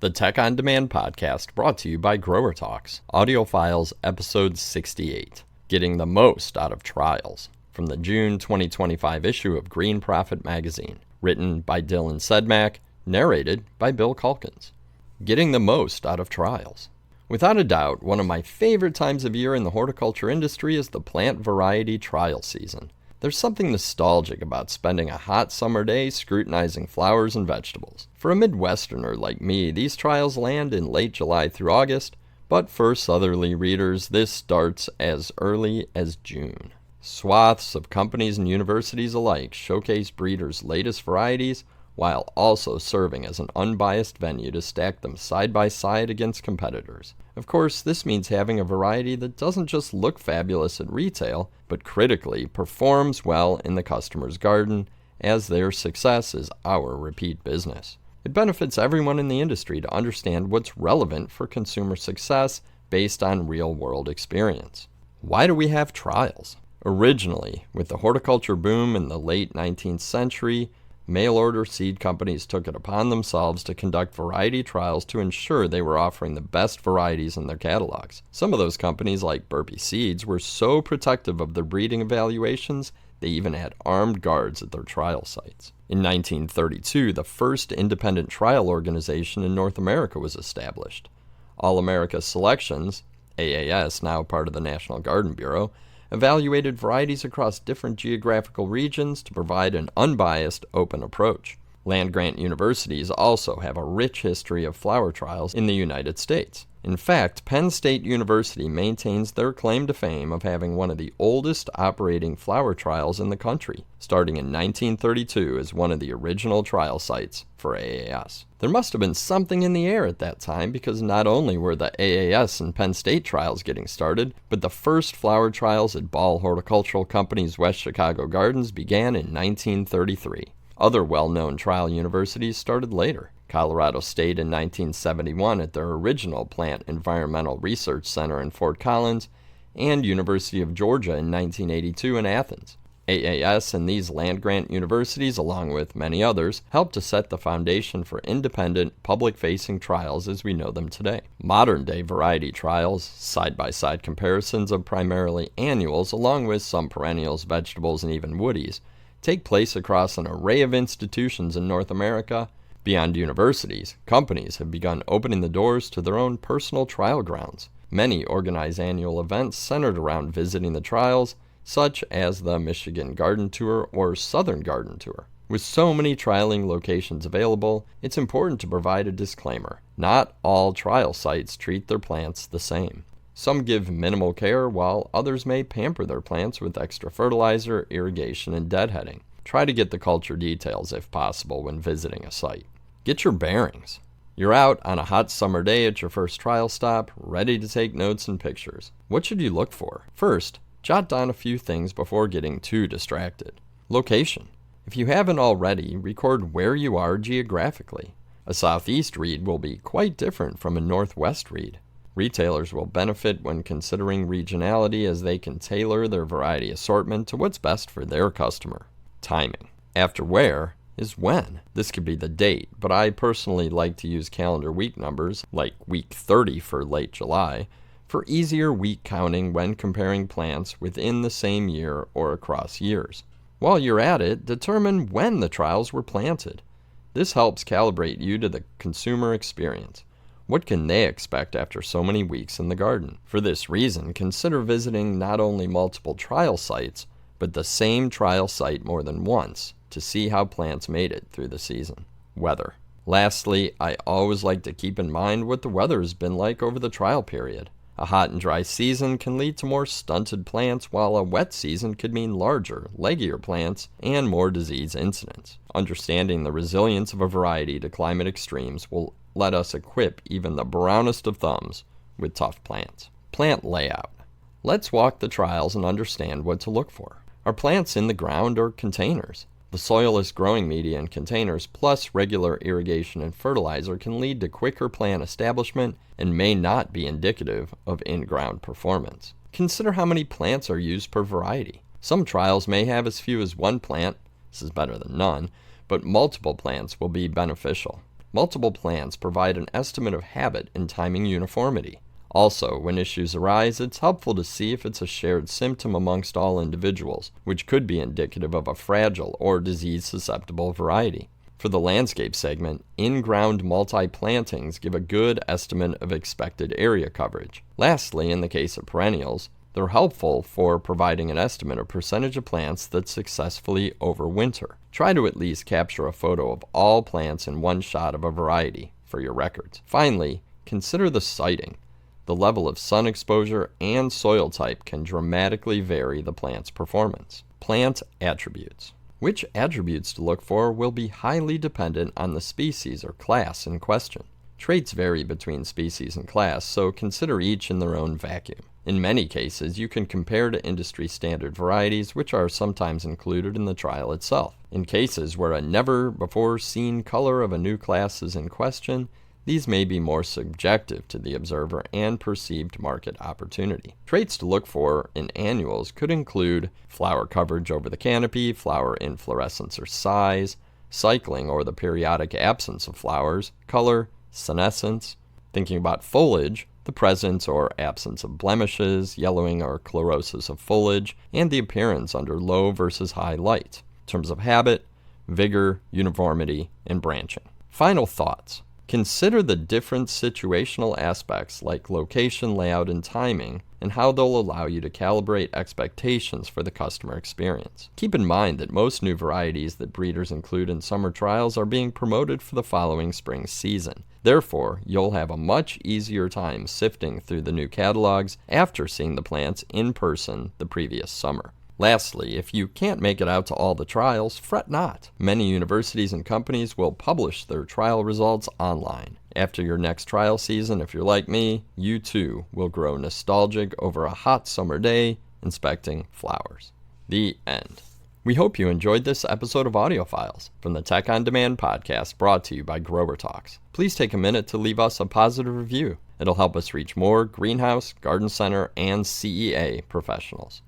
the Tech on Demand podcast brought to you by Grower Talks, Audio Files, episode 68, Getting the Most Out of Trials, from the June 2025 issue of Green Profit magazine, written by Dylan SEDMAK, narrated by Bill CALKINS. Getting the Most Out of Trials. Without a doubt, one of my favorite times of year in the horticulture industry is the plant variety trial season. There's something nostalgic about spending a hot summer day scrutinizing flowers and vegetables. For a Midwesterner like me, these trials land in late July through August, but for southerly readers, this starts as early as June. Swaths of companies and universities alike showcase breeders' latest varieties, while also serving as an unbiased venue to stack them side by side against competitors. Of course, this means having a variety that doesn't just look fabulous at retail, but critically performs well in the customer's garden, as their success is our repeat business. It benefits everyone in the industry to understand what's relevant for consumer success based on real-world experience. Why do we have trials? Originally, with the horticulture boom in the late 19th century, mail-order seed companies took it upon themselves to conduct variety trials to ensure they were offering the best varieties in their catalogs. Some of those companies, like Burpee Seeds, were so protective of their breeding evaluations, they even had armed guards at their trial sites. In 1932, the first independent trial organization in North America was established. All America Selections, AAS, now part of the National Garden Bureau, evaluated varieties across different geographical regions to provide an unbiased, open approach. Land-grant universities also have a rich history of flower trials in the United States. In fact, Penn State University maintains their claim to fame of having one of the oldest operating flower trials in the country, starting in 1932 as one of the original trial sites for AAS. There must have been something in the air at that time, because not only were the AAS and Penn State trials getting started, but the first flower trials at Ball Horticultural Company's West Chicago Gardens began in 1933. Other well-known trial universities started later. Colorado State in 1971 at their original Plant Environmental Research Center in Fort Collins, and University of Georgia in 1982 in Athens. AAS and these land-grant universities, along with many others, helped to set the foundation for independent, public-facing trials as we know them today. Modern-day variety trials, side-by-side comparisons of primarily annuals, along with some perennials, vegetables, and even woodies, take place across an array of institutions in North America. Beyond universities, companies have begun opening the doors to their own personal trial grounds. Many organize annual events centered around visiting the trials, such as the Michigan Garden Tour or Southern Garden Tour. With so many trialing locations available, it's important to provide a disclaimer. Not all trial sites treat their plants the same. Some give minimal care, while others may pamper their plants with extra fertilizer, irrigation, and deadheading. Try to get the culture details if possible when visiting a site. Get your bearings. You're out on a hot summer day at your first trial stop, ready to take notes and pictures. What should you look for? First, jot down a few things before getting too distracted. Location. If you haven't already, record where you are geographically. A southeast read will be quite different from a northwest read. Retailers will benefit when considering regionality, as they can tailor their variety assortment to what's best for their customer. Timing. After where is when. This could be the date, but I personally like to use calendar week numbers, like week 30 for late July, for easier week counting when comparing plants within the same year or across years. While you're at it, determine when the trials were planted. This helps calibrate you to the consumer experience. What can they expect after so many weeks in the garden? For this reason, consider visiting not only multiple trial sites, but the same trial site more than once to see how plants made it through the season. Weather. Lastly, I always like to keep in mind what the weather has been like over the trial period. A hot and dry season can lead to more stunted plants, while a wet season could mean larger, leggier plants and more disease incidents. Understanding the resilience of a variety to climate extremes will let us equip even the brownest of thumbs with tough plants. Plant layout. Let's walk the trials and understand what to look for. Are plants in the ground or containers? The soilless growing media in containers plus regular irrigation and fertilizer can lead to quicker plant establishment and may not be indicative of in-ground performance. Consider how many plants are used per variety. Some trials may have as few as one plant, this is better than none, but multiple plants will be beneficial. Multiple plants provide an estimate of habit and timing uniformity. Also, when issues arise, it's helpful to see if it's a shared symptom amongst all individuals, which could be indicative of a fragile or disease-susceptible variety. For the landscape segment, in-ground multi-plantings give a good estimate of expected area coverage. Lastly, in the case of perennials, they're helpful for providing an estimate of percentage of plants that successfully overwinter. Try to at least capture a photo of all plants in one shot of a variety for your records. Finally, consider the siting. The level of sun exposure and soil type can dramatically vary the plant's performance. Plant attributes. Which attributes to look for will be highly dependent on the species or class in question. Traits vary between species and class, so consider each in their own vacuum. In many cases, you can compare to industry standard varieties, which are sometimes included in the trial itself. In cases where a never-before-seen color of a new class is in question, these may be more subjective to the observer and perceived market opportunity. Traits to look for in annuals could include flower coverage over the canopy, flower inflorescence or size, cycling or the periodic absence of flowers, color, senescence. Thinking about foliage, the presence or absence of blemishes, yellowing or chlorosis of foliage, and the appearance under low versus high light. In terms of habit, vigor, uniformity, and branching. Final thoughts. Consider the different situational aspects like location, layout, and timing, and how they'll allow you to calibrate expectations for the customer experience. Keep in mind that most new varieties that breeders include in summer trials are being promoted for the following spring season. Therefore, you'll have a much easier time sifting through the new catalogs after seeing the plants in person the previous summer. Lastly, if you can't make it out to all the trials, fret not. Many universities and companies will publish their trial results online. After your next trial season, if you're like me, you too will grow nostalgic over a hot summer day inspecting flowers. The end. We hope you enjoyed this episode of Audio Files from the Tech on Demand podcast brought to you by Grower Talks. Please take a minute to leave us a positive review. It'll help us reach more greenhouse, garden center, and CEA professionals.